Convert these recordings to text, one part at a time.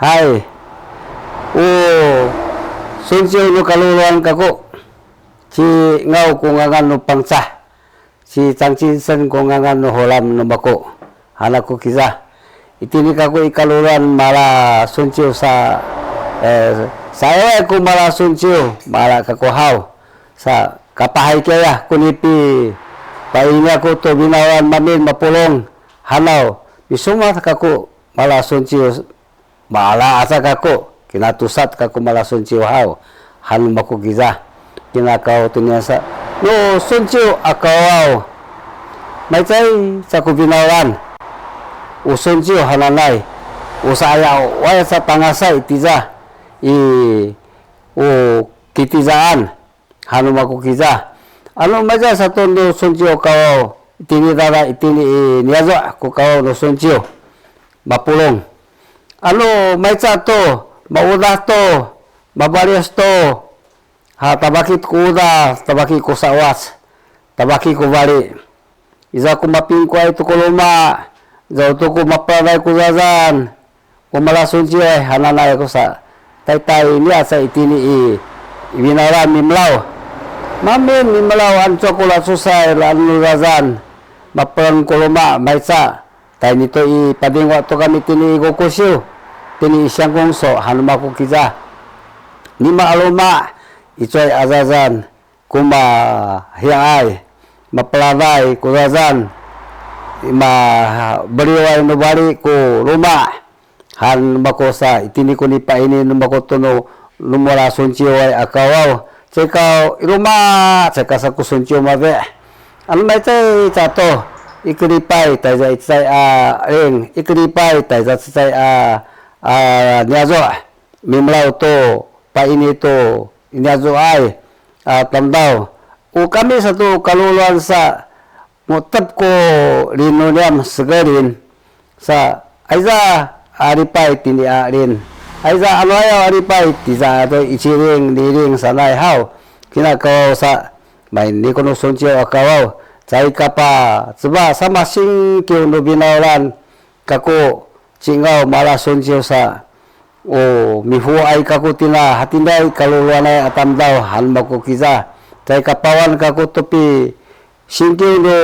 Hai. Suncio no kaluluan kako. Si ngau kungangan no pangsa. Si tangcinsen kungangan no holam no bako. Hanaku kisah. Itini kako ikaluluan mala suncio sa saya ko mala suncio mala kako hau. Sa kapahay kaya kunipi painga ko to binawan mamin mapulong hanaw. Bisuma kako mala suncio mala asa kako kinatusat kako mala suncio hau hanu mako giza kinakaw tunyasa no suncio akaw may chay sa kubinawan o suncio hananay o saya waya sa pangasay tiza o kitizaan hanu mako giza ano maja sa tondo suncio kaw itini dada itini niazo ko kaw no suncio mapulong ano may to maudah to mabarias to tabakit ko uda tabaki ko sawas tabaki ko bari iza ko mapingko ay to koloma iza to ko mapaday ko zazan umalasun siya hananay ko sa tay niya sa itini ibinara mimlaw mamin mimlaw ang chocolate susay lanu zazan mapadan koloma may tay nito ipadingwa to kami tini gokusyo tini isyang kongso hanumako kiza nima aloma ito'y azazan kuma hiyay mapaladay kuzazan beriway nubari ko luma hanumako sa itini ko ni paini numako tono lumala sunchiway akawaw tsikaw iluma tsika sa kusunchiw mabe ano may tay chato ikripay tayo itsay ring ikripay tayo itsay niazo mimlaw to paini to niazo ay tamdaw o kami sa to kaluluan sa mutap ko rinonyam segarin sa aiza aripay tini arin aiza ano ayaw aripay tiza to ichiring niring sanay haw kinakaw sa may ni kono sunchiyo akawaw chay kapa tsuba sama sing kiyo no binawlan kako cingaw mala sunchiyo sa mihuay kako tina hatinday kaluluanay atamdaw hanmako kiza tay kapawan kako topi singkiw no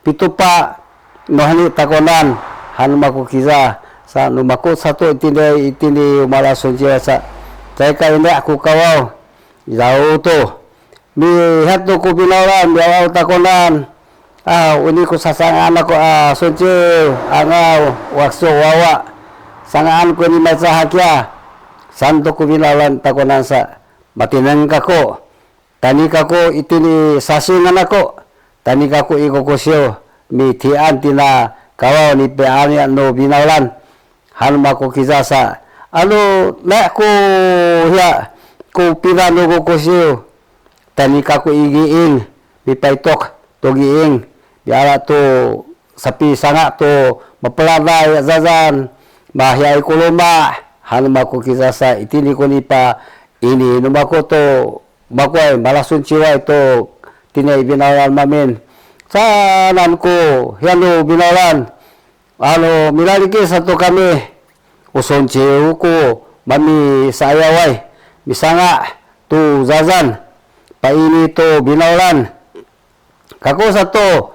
pitupa no hani takonan hanmako kiza sa numako sato itini mala sunchiyo sa tay kainda ako kawaw yaw to mi hato ko binawalan yaw takonan uni ko sasangan ako sunchiyo angaw wakso wawa sangaan ko ni masahakya santo ko binawalan takonan sa matinang kako tani kako itini sasingan ako tani kako ikokosyo mi tian tina kawaw ni peani no binawalan hanma ko kisasa ano na ko hiya ko pinano ko kosyo tani kako igiing mi paitok togiing biara to sapi sanga to mapaladay zazan mahyay kuluma hanma ko kisasa itini ko ni pa ini numako to bakway malasun chiway to tinay binawalan mamin sanan ko yano binawalan ano milaliki sa to kami uson chiw ko mami sayaway misanga to zazan paini to binawalan kako sa to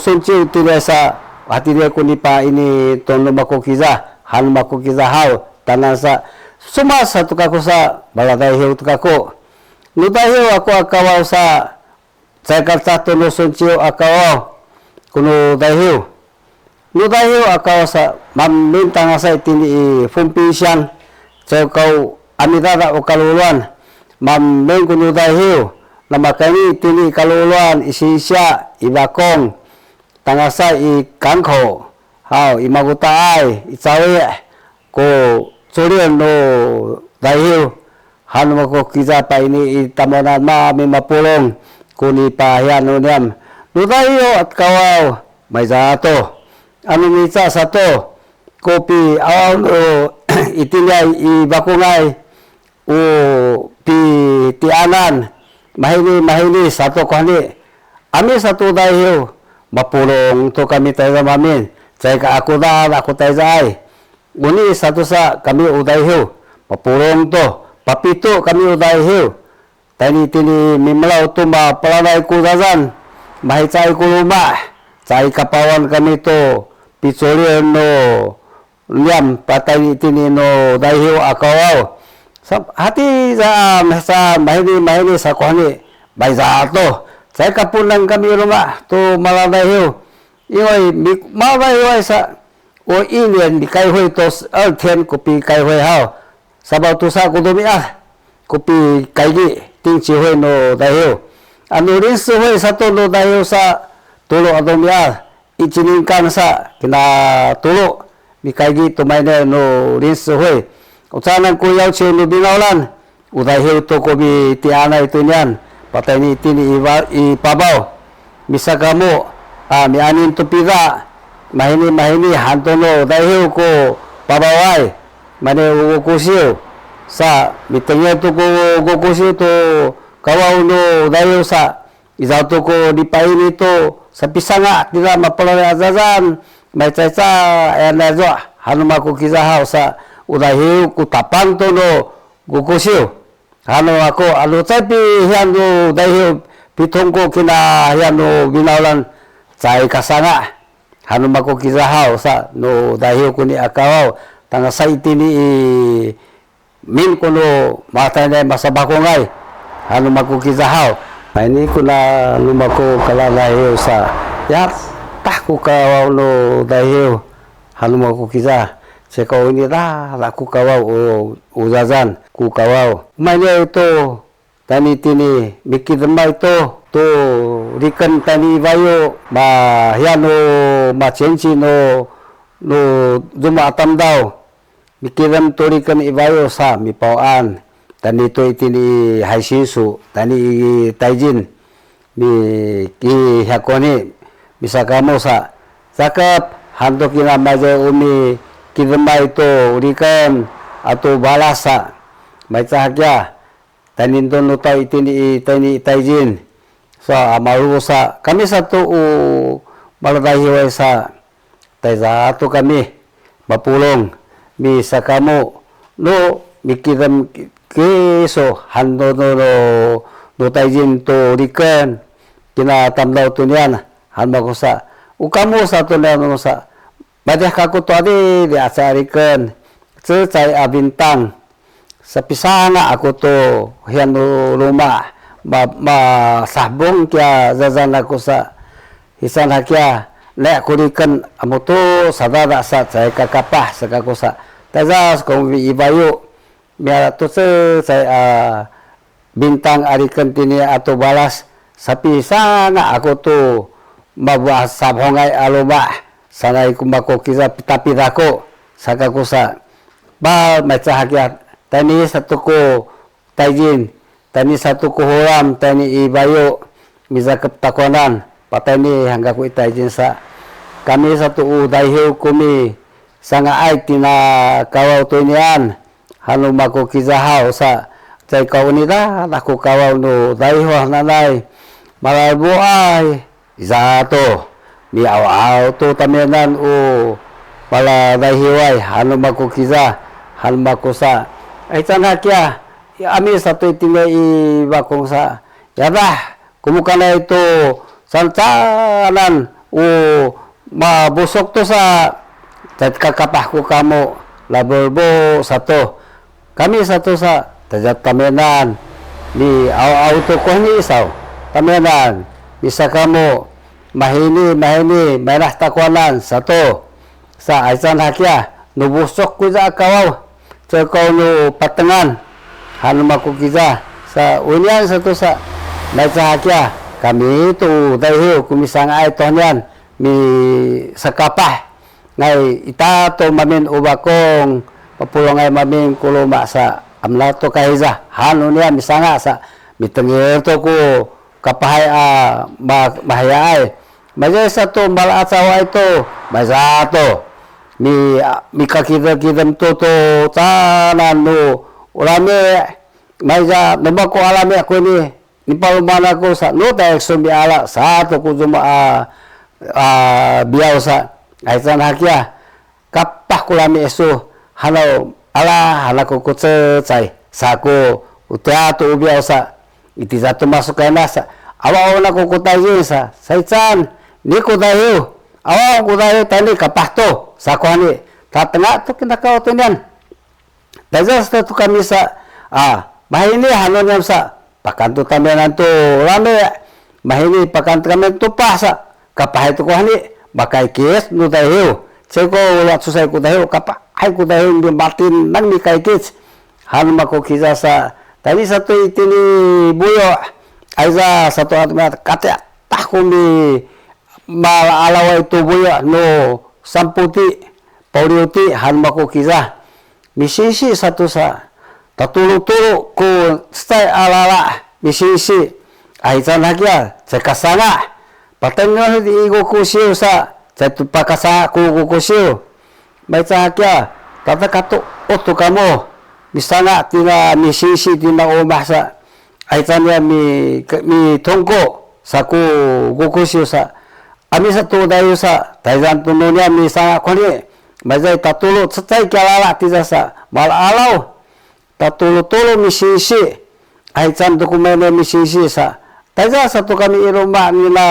sunchiw tila sa hatiria ko ni pa ini tono makukiza han makukiza haw tanan sa sumas sa tukako sa baladay hiw tukako nudahiw ako akawaw sa karta tono sunchiw akawaw kuno dahiw nudahiw akawaw sa mamintanga sa itini fumpisyan sa kaw amidada o kaluluan mameng kuno dahiw na makani tini kaluluan isisya ibakong tangasa ikangko haw imagutaay itsawi ko tsurian no dahiw hanu ko kiza pa ini itamonan mami mapulong kuni pahian unyam no dahiw at kawaw may zato ano mitsa sa to kopi awaw no itinay ibakungay o pi tianan mahini satu kohani ami satu dahiw mapulong to kami tayo mamin chay ka ako tayo ay Uni satu sa kami uday hiu, papulong to, papito kami uday hiu. Tani tini mimlaw to mapalanay ko zazan, mahicay ko luma, cai kapawan kami to, pitsolian no, liam patay tini no day hiu akawaw. Hati sa mahini sa kuhani, bay za to, cai kapunan kami luma to malanay hiu. Iway malanay hiu sa o inian di kai hoi tos alten kopi kai hoi hao sabau tu sa ko domi kopi kai gi ting chi hoi no dahiu anu rin su hoi satu no dahiu sa tulo adomi ichinin kan sa kina tulo di kai gi tumai ne no rin su hoi ucanan ko yau che no binaulan udahiu to ko bi tiana itu nian patai ni tini i pabau bisa kamu mi anin tu pida mahini hantono dahiu ko pabawai mane ugukusiu sa mitengnya tu ko ugukusiu to kawau no dahiu sa izau to ko dipaini to sa pisanga tidak mapalore azazan mai caca ena zo hanuma ko kizahau sa udahiu ku tapang to no gukusiu hanu ako alu tapi hianu dahiu pitongko kina hianu binaulan cai kasanga hanu mako kizahau sa no dahiu kuni akawaw tanga saiti ni min kuno mata ne masabako ngai hanu mako kizahau ini kuna lumako kala dahiu sa ya tak ku kawaw no dahiu hanu mako kizah sekau ini dah laku kawaw uzazan ku kawaw mainnya itu tani tini mikir demai to rikan tani bayo ma hiano ma cenci no juma atamdau mikiran to rikan ibayo sa mi pauan tani to itini haisisu tani taijin mi ki hakoni bisa kamu sa sakap hanto kina maje umi kidemai to rikan atau balasa mai cahaya tani to no tau itini tani taijin so amaru sa kami satu maladahi sa taiza tu kami mapulong mi sa kamu no mikiram keso hando no taijin to rikan kina tamdaw tu niyan hanma ko sa ukamu sa to na no sa badah kaku to adi di asarikan cecai abintang sa pisana ako to hiano rumah sabong kya zazan ako sa hisan hakya le kurikan amoto sadada sa cai kakapah sa kako sa tazas kong ibayo miara to sa bintang arikan tini atau balas sapi sana ako to mabuah sabongai aloma sanai kumako kiza tapi dako sa kako sa ba maca hakya tani satu ko taijin tani satu kuhuram tani ibayo miza keptakonan patani hangga ku itajin sa kami satu dahiu kumi sanga ai tina kawau to nian hanu mako kizahau sa cai kau ni da aku kawau no dahiu nanai malabu ai zato mi aw to tamenan pala dahiu ai hanu mako kiza hanu mako sa ai tana kya ami satu itinga i bakong sa yada kumukana itu sancanan mabusok to sa tat kakapahku kamu laborbo satu kami satu sa tajat tamenan di auto ko ni isaw tamenan bisa kamu mahini merah takwanan satu sa aisan hakya nubusok ko sa kawaw cekau no patengan hanu maku kiza sa unian satu sa baca hakya kami itu dahiu kumisang ai tohnian mi sakapah ngai ita to mamin ubakong papulong ai mamin kuluma sa amla to kahiza hanu nia misanga sa mitengir to ku kapahai bahaya ai maja satu bal asawa itu baza to mi kakidam to tanan no ulame maja nabako alame ako ni palumana ko sa no ta sumbi ala satu ko juma biyaw sa aisan hakya kap tah kulami esu hanau ala halaku kuce cai saku utia tu ubiasa iti satu masuk ke nasa awa ona ku kutayi sa saichan ni kutayu awa kutayu tani kapahto sakuani tatengah tu kita kau tunian dajas tu kami sa bahini hanon yang sa pakan tu tamenan tu rame bahini pakan tamen tu pasa kapah itu kuani bakai kis nu tayu ceko ulat susai kutayu kapah ai kutayu di batin nang ni kai kis han mako kisasa tadi satu itini buyo aiza satu atmat kata takumi mal alawa itu buyo no samputi pauliuti han mako kisah misisi satu sa tatulu-tulu ku stai alala misisi aiza nagia cekasana patengah di igo kusiu sa jatuh pakasa ku kusiu baca kia tata katu otu kamu misalnya tina misisi tina omasa aitanya mi tongko saku kukusiu sa ami satu dayu sa taijan tununya misalnya koni baca tatulu setai kia lala tija sa mal alau tatulu-tulu misisi aitan dokumene misisi sa taja satu kami irumah nila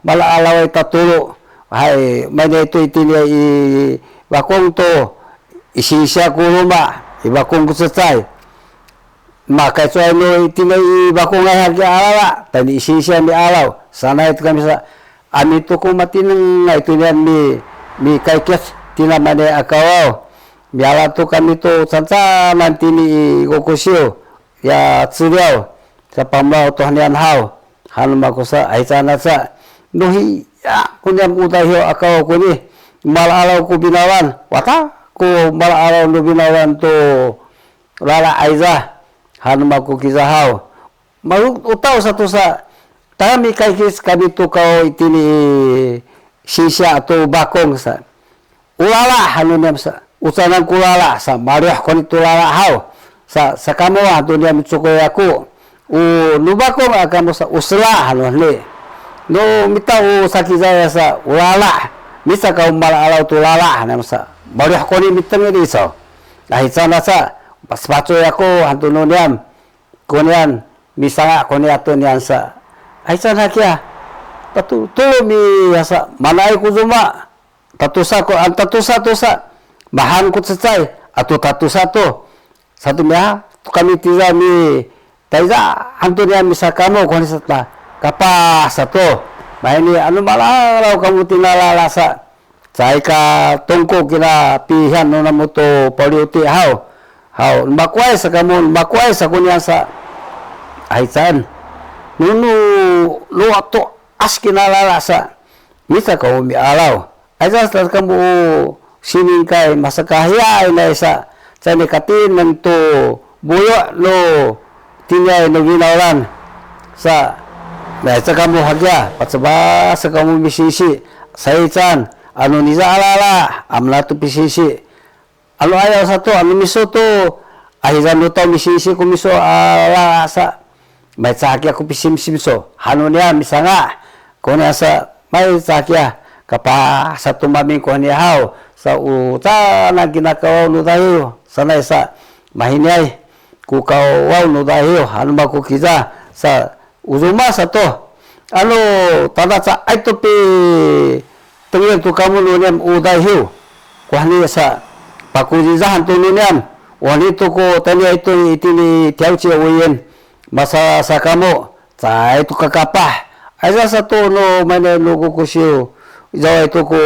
mal alau tatulu hai mana itu itinya i bakong to isisya ko rumah ibakong ko sesai maka so ano itinay ibakong ay hagi alawa tani isisya mi alaw sana itu kami sa ami to ko matinang ito niyan mi kaikes tinamane akaw mi ala to kami to sansa nantini kokusyo ya tsuriyaw sa pamlaw to hanian haw hanuma ko sa ay sana sa nuhi ya kunyam utahyo akaw ko ni malalaw ko binawan wata ko malalaw no binawan to lala aiza hanuma ko kizahaw maruk utaw sa to sa tami kaikis kami to kao itini sisya to bakong sa ulala hanunam sa usanan kulala sa mariah ko nito lala haw sa kamuwa to niya mitsukoy ako nubakong akamo sa usla hanunli no mitau sakizaya sa ulala misa kau malalaw tu lala namsa bariah ko ni mitang ni so dahil sana sa paspacho ako hantuno niyan kunyan misa ko ni ato niyan sa ay sana kya tatu mi asa manay ko zuma tatusa ko ang tatusa to sa bahan ko tsay ato tatusa to satu miha kami tiza mi taiza hantuno niyan misa kamo ko ni sa kapas satu ini anu malalaw kamu tinalala sa ka tungko kina pihan no namuto poliuti haw makwai sa kamu makwai sa kunyan sa aitan nunu luato as kinalala sa misa ka umi alaw aitan sa kamu sining kay masakahya na isa sa nikatin ng to buyo no tinyay no ginawlan sa nah itu kamu hagya patsaba sa kamu bisisi saitan anu niza alala amla tu bisisi anu ayaw satu anu miso to ahizan luto bisisi ko miso ala sa may sakya ko pisim-sim so hanu niya misanga ko niya sa may sakya kapa sa tumaming ko niya haw sa uta na ginakawaw no tayo sanay sa mahinyay kukawaw no tayo hanu ba ko kiza sa uzuma satu alo tada sa itu pi tengel tu kamu nunyam uday hiu kuhani sa pakujizahan tu nunyam wani tu ko tanya itu itini tiauci uyen masa sa kamu sa itu kakapah aja satu no mana no kukusiu jawa itu ko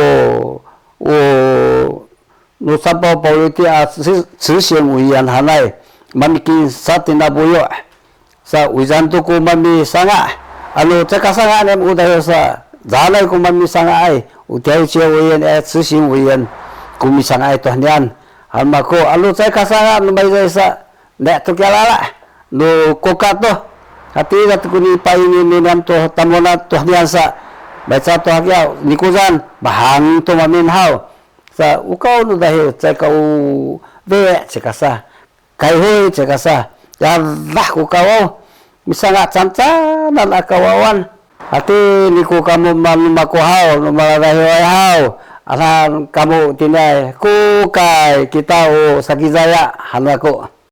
no sampai politik sisian uyen hanai mamikin satina buyo sa ujan tu ko mami sanga alo ceka sanga nem udah sa zalai ko mami sanga ai utai cie uyen susim uyen kumi sanga itu hanian alma ko alo ceka sanga no bai sa nek tu kalala no koka to hati gat ko ni pai ni nam to tamona to hanian sa baca to hakya nikuzan bahang to mamin haw sa ukau no dahi ceka u ve ceka sa kai hoi ceka sa ya lah ku kau misalnya canca dan akawawan hati niku kamu malu maku hau no maladahi wai hau alan kamu tinai ku kai kita o sakizaya hanako